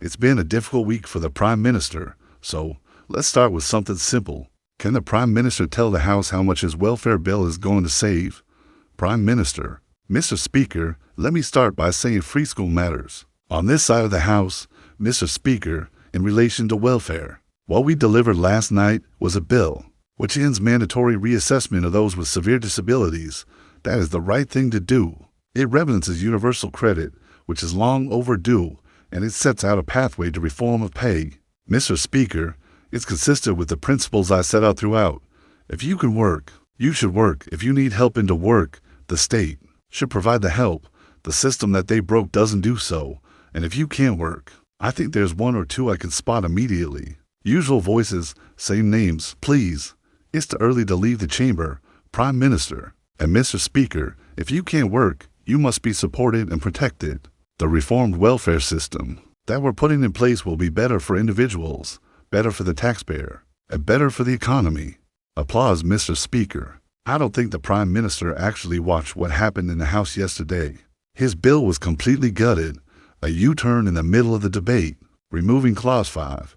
It's been a difficult week for the Prime Minister, so let's start with something simple. Can the Prime Minister tell the House how much his welfare bill is going to save? Prime Minister: Mr. Speaker, let me start by saying free school matters. On this side of the House, Mr. Speaker, in relation to welfare, what we delivered last night was a bill which ends mandatory reassessment of those with severe disabilities. That is the right thing to do. It references universal credit, which is long overdue, and it sets out a pathway to reform of pay. Mr. Speaker, it's consistent with the principles I set out throughout. If you can work, you should work. If you need help into work, the state should provide the help. The system that they broke doesn't do so. And if you can't work, I think there's one or two I can spot immediately. Usual voices, same names, please. It's too early to leave the chamber, Prime Minister. And Mr. Speaker, if you can't work, you must be supported and protected. The reformed welfare system that we're putting in place will be better for individuals, better for the taxpayer, and better for the economy. Applause, Mr. Speaker. I don't think the Prime Minister actually watched what happened in the House yesterday. His bill was completely gutted, a U-turn in the middle of the debate, removing Clause 5.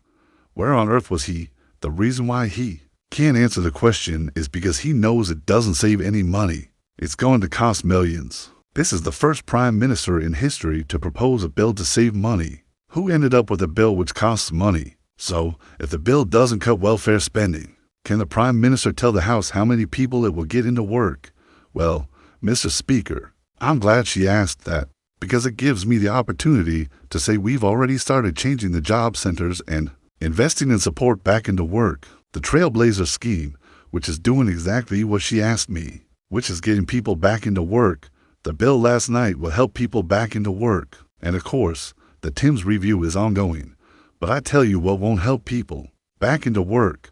Where on earth was he? The reason why he can't answer the question is because he knows it doesn't save any money. It's going to cost millions. This is the first Prime Minister in history to propose a bill to save money. Who ended up with a bill which costs money? So, if the bill doesn't cut welfare spending, can the Prime Minister tell the House how many people it will get into work? Well, Mr. Speaker, I'm glad she asked that, because it gives me the opportunity to say we've already started changing the job centers and investing in support back into work. The Trailblazer scheme, which is doing exactly what she asked me, which is getting people back into work. The bill last night will help people back into work. And of course, the Tim's review is ongoing. But I tell you what won't help people back into work.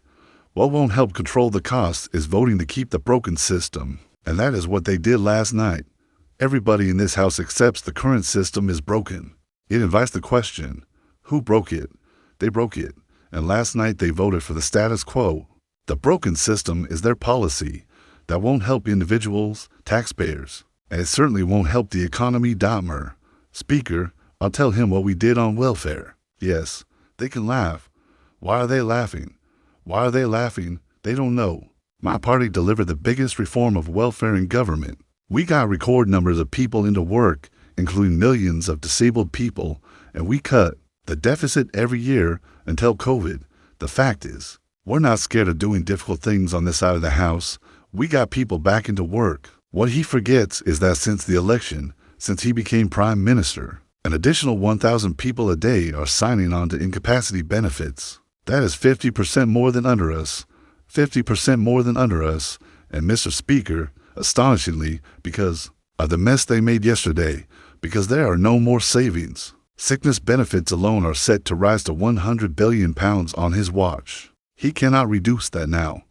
What won't help control the costs is voting to keep the broken system. And that is what they did last night. Everybody in this House accepts the current system is broken. It invites the question, who broke it? They broke it. And last night they voted for the status quo. The broken system is their policy that won't help individuals, taxpayers, and it certainly won't help the economy. Dahmer. Speaker, I'll tell him what we did on welfare. Yes, they can laugh. Why are they laughing? Why are they laughing? They don't know. My party delivered the biggest reform of welfare in government. We got record numbers of people into work, including millions of disabled people, and we cut the deficit every year until COVID. The fact is, we're not scared of doing difficult things on this side of the House. We got people back into work. What he forgets is that since the election, since he became Prime Minister, an additional 1,000 people a day are signing on to incapacity benefits. That is 50% more than under us. 50% more than under us. And Mr. Speaker, astonishingly, because of the mess they made yesterday, because there are no more savings. Sickness benefits alone are set to rise to £100 billion on his watch. He cannot reduce that now.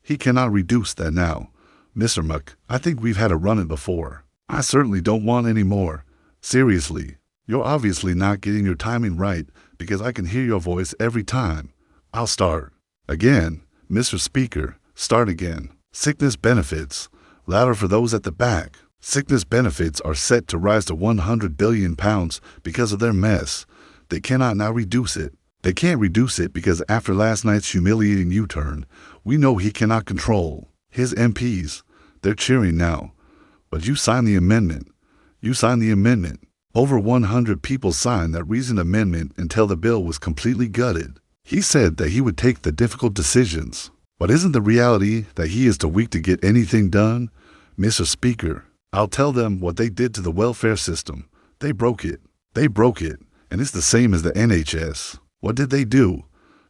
He cannot reduce that now. Mr. Muck, I think we've had a run-in before. I certainly don't want any more. Seriously, you're obviously not getting your timing right because I can hear your voice every time. I'll start. Again, Mr. Speaker, start again. Sickness benefits. Louder for those at the back. Sickness benefits are set to rise to £100 billion because of their mess. They cannot now reduce it. They can't reduce it because after last night's humiliating U-turn, we know he cannot control his MPs. They're cheering now. But you signed the amendment. You signed the amendment. Over 100 people signed that reasoned amendment until the bill was completely gutted. He said that he would take the difficult decisions. But isn't the reality that he is too weak to get anything done? Mr. Speaker, I'll tell them what they did to the welfare system. They broke it. They broke it. And it's the same as the NHS. What did they do?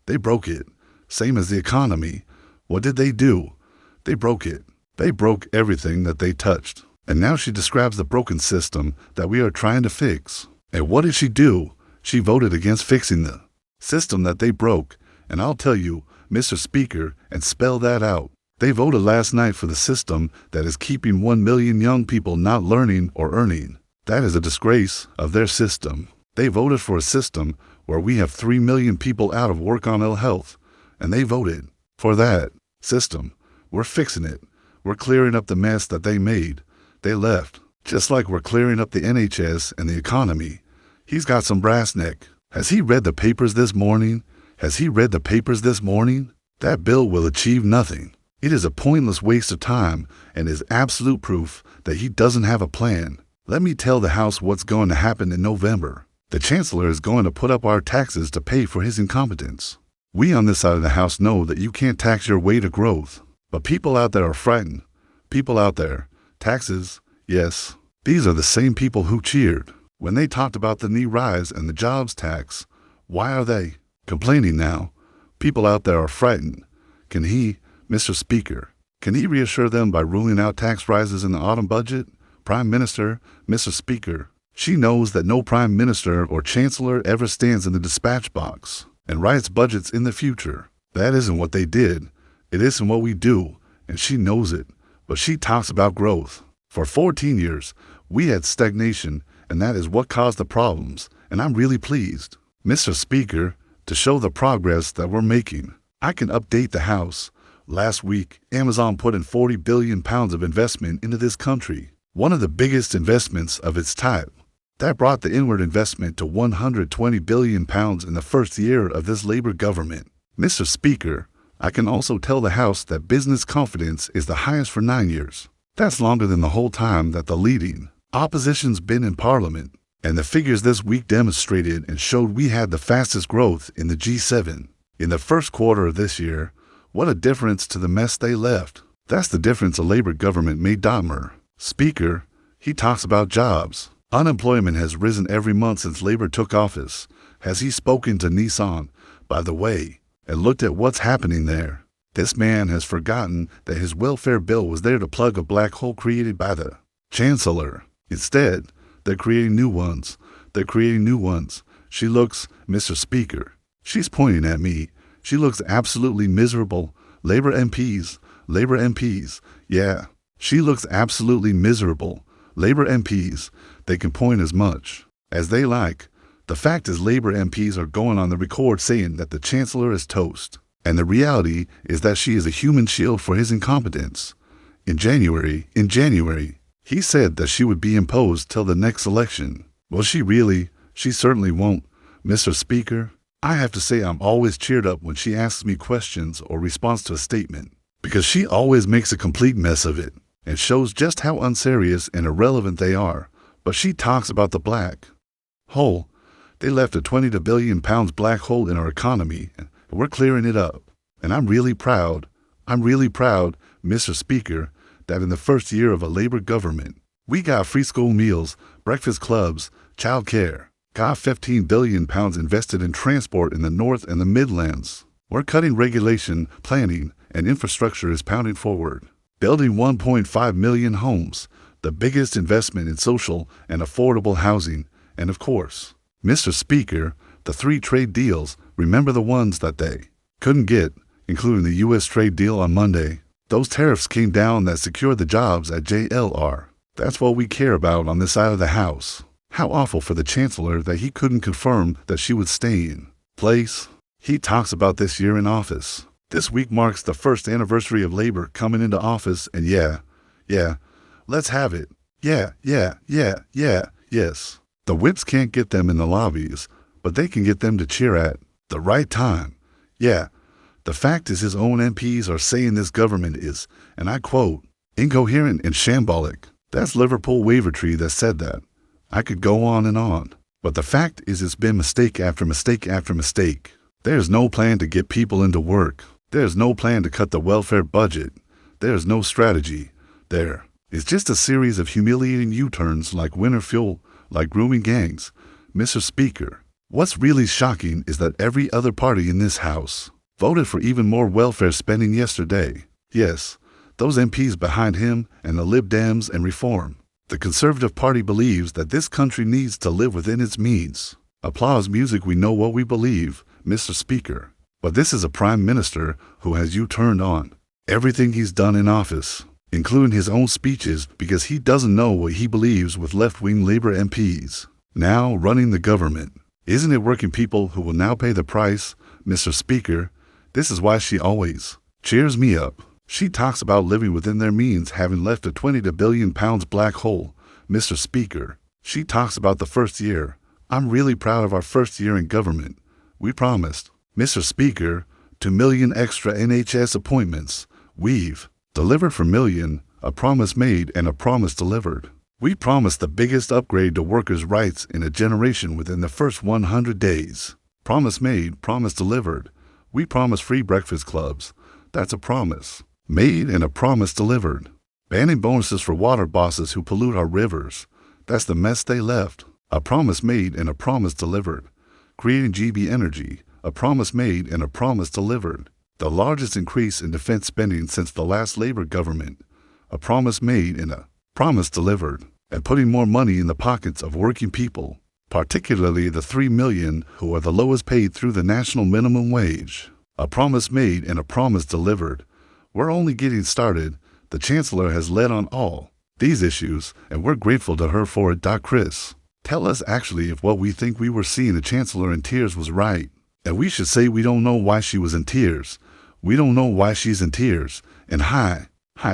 They broke it. Same as the economy. What did they do? They broke it. They broke everything that they touched. And now she describes the broken system that we are trying to fix. And what did she do? She voted against fixing the system that they broke. And I'll tell you, Mr. Speaker, and spell that out. They voted last night for the system that is keeping 1 million young people not learning or earning. That is a disgrace of their system. They voted for a system where we have 3 million people out of work on ill health. And they voted for that system. We're fixing it. We're clearing up the mess that they made. They left. Just like we're clearing up the NHS and the economy. He's got some brass neck. Has he read the papers this morning? Has he read the papers this morning? That bill will achieve nothing. It is a pointless waste of time and is absolute proof that he doesn't have a plan. Let me tell the House what's going to happen in November. The Chancellor is going to put up our taxes to pay for his incompetence. We on this side of the House know that you can't tax your way to growth. But people out there are frightened. People out there. Taxes, yes. These are the same people who cheered when they talked about the knee rise and the jobs tax. Why are they complaining now? People out there are frightened. Can he, Mr. Speaker, can he reassure them by ruling out tax rises in the autumn budget? Prime Minister, Mr. Speaker, she knows that no Prime Minister or Chancellor ever stands in the dispatch box and writes budgets in the future. That isn't what they did. It isn't what we do, and she knows it. But she talks about growth. For 14 years, we had stagnation, and that is what caused the problems, and I'm really pleased, Mr. Speaker, to show the progress that we're making. I can update the House. Last week, Amazon put in £40 billion of investment into this country, one of the biggest investments of its type. That brought the inward investment to £120 billion in the first year of this Labour government. Mr. Speaker, I can also tell the House that business confidence is the highest for 9 years. That's longer than the whole time that the leading opposition's been in Parliament. And the figures this week demonstrated and showed we had the fastest growth in the G7. In the first quarter of this year, what a difference to the mess they left. That's the difference a Labour government made. Speaker, he talks about jobs. Unemployment has risen every month since Labour took office. Has he spoken to Nissan, by the way, and looked at what's happening there? This man has forgotten that his welfare bill was there to plug a black hole created by the Chancellor. Instead, they're creating new ones. They're creating new ones. She looks, Mr. Speaker, she's pointing at me. She looks absolutely miserable. Labour MPs, yeah. She looks absolutely miserable. Labour MPs, they can point as much as they like. The fact is Labour MPs are going on the record saying that the Chancellor is toast. And the reality is that she is a human shield for his incompetence. In January, he said that she would be imposed till the next election. Will she really? She certainly won't. Mr. Speaker, I have to say I'm always cheered up when she asks me questions or responds to a statement, because she always makes a complete mess of it and shows just how unserious and irrelevant they are. But she talks about the black hole. They left a £20 billion black hole in our economy, and we're clearing it up. And I'm really proud, Mr. Speaker, that in the first year of a Labour government, we got free school meals, breakfast clubs, child care, got £15 billion invested in transport in the North and the Midlands. We're cutting regulation, planning, and infrastructure is pounding forward. Building 1.5 million homes, the biggest investment in social and affordable housing, and of course, Mr. Speaker, the 3 trade deals, remember the ones that they couldn't get, including the U.S. trade deal on Monday. Those tariffs came down that secured the jobs at JLR. That's what we care about on this side of the House. How awful for the Chancellor that he couldn't confirm that she would stay in place. He talks about this year in office. This week marks the first anniversary of Labour coming into office, and yeah, let's have it. Yes. The whips can't get them in the lobbies, but they can get them to cheer at the right time. Yeah, the fact is his own MPs are saying this government is, and I quote, incoherent and shambolic. That's Liverpool Wavertree that said that. I could go on and on. But the fact is it's been mistake after mistake after mistake. There's no plan to get people into work. There's no plan to cut the welfare budget. There's no strategy. There is just a series of humiliating U-turns like winter fuel, like grooming gangs. Mr. Speaker, what's really shocking is that every other party in this House voted for even more welfare spending yesterday. Yes, those MPs behind him and the Lib Dems and Reform. The Conservative Party believes that this country needs to live within its means. Applause music, we know what we believe, Mr. Speaker. But this is a Prime Minister who has U-turned on everything he's done in office, including his own speeches, because he doesn't know what he believes with left-wing Labour MPs now running the government. Isn't it working people who will now pay the price, Mr. Speaker? This is why she always cheers me up. She talks about living within their means, having left a £20 billion black hole, Mr. Speaker. She talks about the first year. I'm really proud of our first year in government. We promised, Mr. Speaker, 2 million extra NHS appointments. We've delivered for million, a promise made and a promise delivered. We promised the biggest upgrade to workers' rights in a generation within the first 100 days. Promise made, promise delivered. We promised free breakfast clubs. That's a promise made and a promise delivered. Banning bonuses for water bosses who pollute our rivers. That's the mess they left. A promise made and a promise delivered. Creating GB Energy. A promise made and a promise delivered. The largest increase in defense spending since the last Labour government. A promise made and a promise delivered. And putting more money in the pockets of working people, particularly the 3 million who are the lowest paid through the national minimum wage. A promise made and a promise delivered. We're only getting started. The Chancellor has led on all these issues, and we're grateful to her for it. Chris, tell us actually if what we think we were seeing the Chancellor in tears was right. And we should say we don't know why she was in tears. We don't know why she's in tears. And hi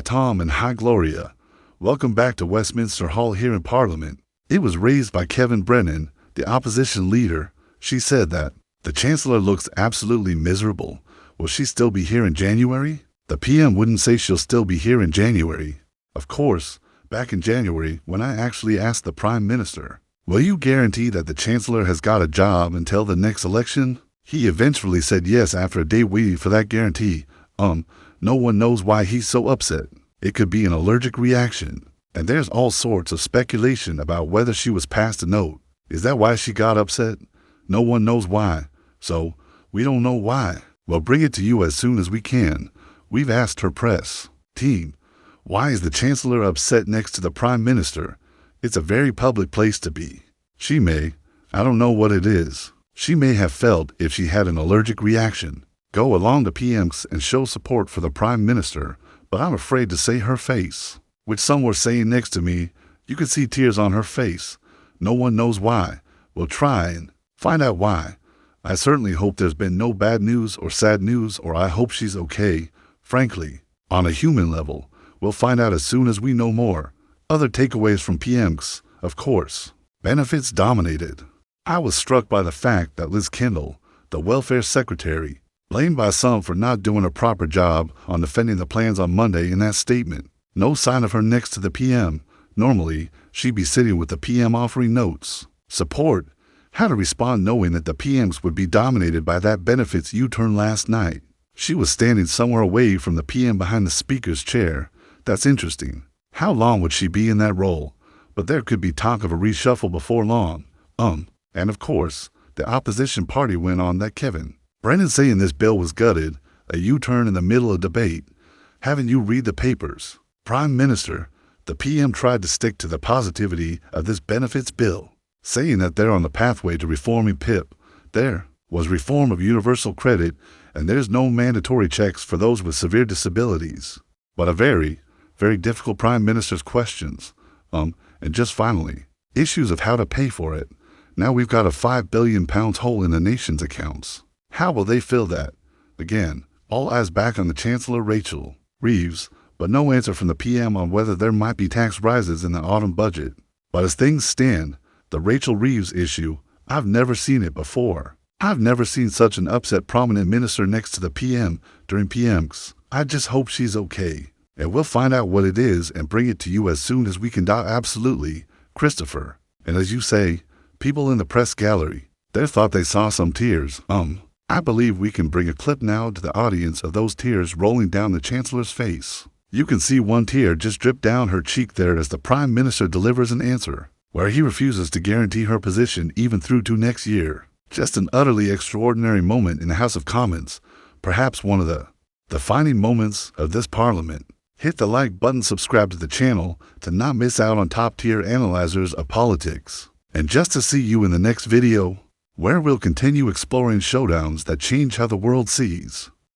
Tom and hi Gloria. Welcome back to Westminster Hall here in Parliament. It was raised by Kevin Brennan, the opposition leader. She said that the Chancellor looks absolutely miserable. Will she still be here in January? The PM wouldn't say she'll still be here in January. Of course, back in January, when I actually asked the Prime Minister, will you guarantee that the Chancellor has got a job until the next election? He eventually said yes after a day waiting for that guarantee. No one knows why he's so upset. It could be an allergic reaction. And there's all sorts of speculation about whether she was passed a note. Is that why she got upset? No one knows why. So, we don't know why. We'll bring it to you as soon as we can. We've asked her press team, why is the Chancellor upset next to the Prime Minister? It's a very public place to be. She may, I don't know what it is. She may have felt if she had an allergic reaction. Go along to PMs and show support for the Prime Minister, but I'm afraid to say her face, which some were saying next to me. You could see tears on her face. No one knows why. We'll try and find out why. I certainly hope there's been no bad news or sad news, or I hope she's okay. Frankly, on a human level, we'll find out as soon as we know more. Other takeaways from PMs, of course. Benefits dominated. I was struck by the fact that Liz Kendall, the welfare secretary, blamed by some for not doing a proper job on defending the plans on Monday in that statement. No sign of her next to the PM. Normally, she'd be sitting with the PM offering notes, support, how to respond knowing that the PMs would be dominated by that benefits U-turn last night. She was standing somewhere away from the PM behind the Speaker's chair. That's interesting. How long would she be in that role? But there could be talk of a reshuffle before long. And of course, the opposition party went on that Kevin Brennan saying this bill was gutted, a U-turn in the middle of debate. Haven't you read the papers? Prime Minister, the PM tried to stick to the positivity of this benefits bill, saying that they're on the pathway to reforming PIP. There was reform of universal credit, and there's no mandatory checks for those with severe disabilities. But a very, very difficult Prime Minister's questions. And just finally, issues of how to pay for it. Now we've got a £5 billion hole in the nation's accounts. How will they fill that? Again, all eyes back on the Chancellor Rachel Reeves, but no answer from the PM on whether there might be tax rises in the autumn budget. But as things stand, the Rachel Reeves issue, I've never seen it before. I've never seen such an upset prominent minister next to the PM during PMs. I just hope she's okay. And we'll find out what it is and bring it to you as soon as we can. Absolutely, Christopher. And as you say, people in the press gallery, they thought they saw some tears. I believe we can bring a clip now to the audience of those tears rolling down the Chancellor's face. You can see one tear just drip down her cheek there as the Prime Minister delivers an answer, where he refuses to guarantee her position even through to next year. Just an utterly extraordinary moment in the House of Commons, perhaps one of the defining moments of this Parliament. Hit the like button, subscribe to the channel to not miss out on top-tier analyzers of politics. And just to see you in the next video, where we'll continue exploring showdowns that change how the world sees.